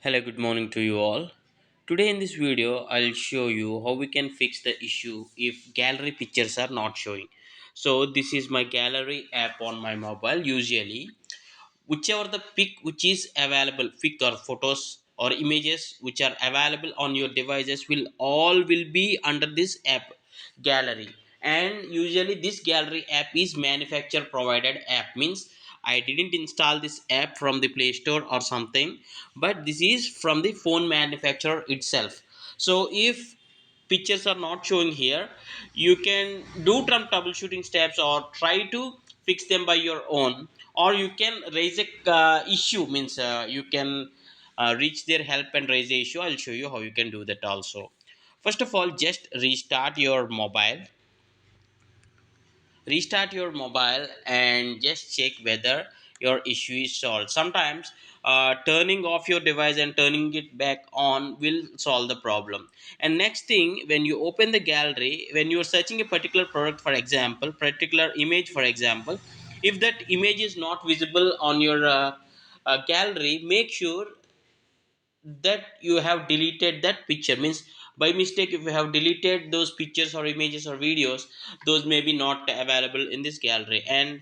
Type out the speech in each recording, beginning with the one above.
Hello, good morning to you all. Today in this video, I'll show you how we can fix the issue if gallery pictures are not showing. So this is my gallery app on my mobile. Usually, whichever the pic which is available, pic or photos or images which are available on your devices will be under this app gallery. And usually this gallery app is manufacturer provided app, means I didn't install this app from the Play Store or something, but this is from the phone manufacturer itself. So if pictures are not showing here, you can do some troubleshooting steps or try to fix them by your own, or you can raise a issue, means you can reach their help and raise the issue. I'll show you how you can do that also. First of all, just restart your mobile and just check whether your issue is solved. Sometimes turning off your device and turning it back on will solve the problem. And next thing, when you open the gallery, when you are searching a particular product, for example particular image, for example, if that image is not visible on your gallery, make sure that you have deleted that picture. Means by mistake, if you have deleted those pictures or images or videos, those may be not available in this gallery. And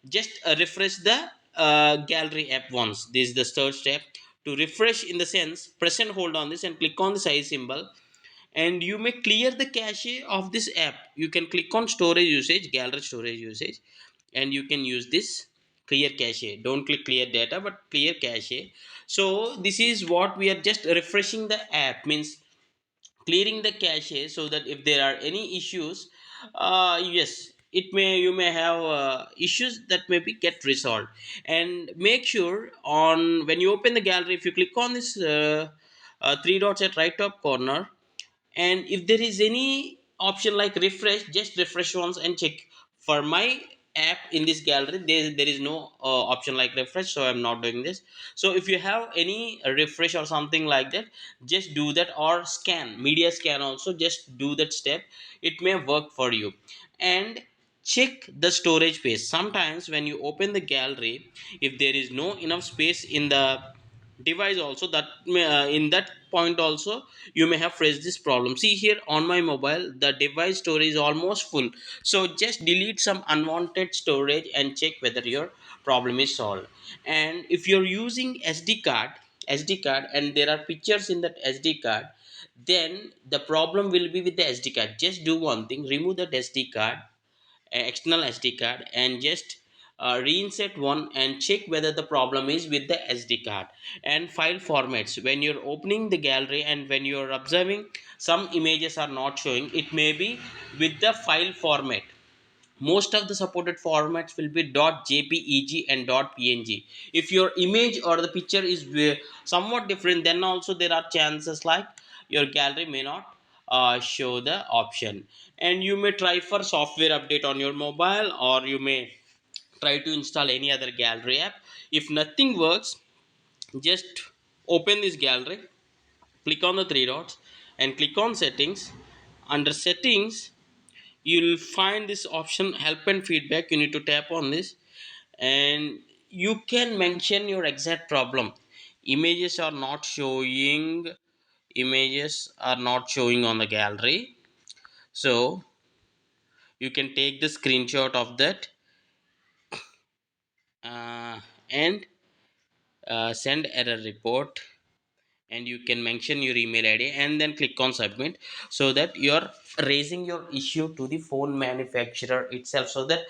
just refresh the gallery app once. This is the third step. To refresh, in the sense, press and hold on this and click on the size symbol, and you may clear the cache of this app. You can click on storage usage, gallery storage usage, and you can use this clear cache. Don't click clear data, but clear cache. So this is what we are just refreshing the app, means clearing the cache, so that if there are any issues, yes, you may have issues that may be get resolved. And make sure, on when you open the gallery, if you click on this three dots at right top corner, and if there is any option like refresh, just refresh once and check. For my app in this gallery, there is no option like refresh, so I'm not doing this. So if you have any refresh or something like that, just do that, or scan, media scan also, just do that step. It may work for you. And check the storage space. Sometimes when you open the gallery, if there is no enough space in the device also, that may, in that point also you may have faced this problem. See here, on my mobile the device storage is almost full, so just delete some unwanted storage and check whether your problem is solved. And if you're using sd card and there are pictures in that sd card, then the problem will be with the sd card. Just do one thing: remove that sd card, external SD card, and just reinsert one and check whether the problem is with the SD card. And file formats, when you're opening the gallery and when you're observing some images are not showing, it may be with the file format. Most of the supported formats will be .jpeg and .png. If your image or the picture is somewhat different, then also there are chances like your gallery may not show the option. And you may try for software update on your mobile, or you may try to install any other gallery app. If nothing works, just open this gallery, click on the three dots and click on settings. Under settings, you'll find this option help and feedback. You need to tap on this, and you can mention your exact problem. Images are not showing, images are not showing on the gallery, so you can take the screenshot of that and send error report, and you can mention your email id and then click on submit, so that you're raising your issue to the phone manufacturer itself, so that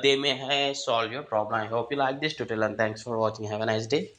they may solve your problem. I hope you like this tutorial, and thanks for watching. Have a nice day.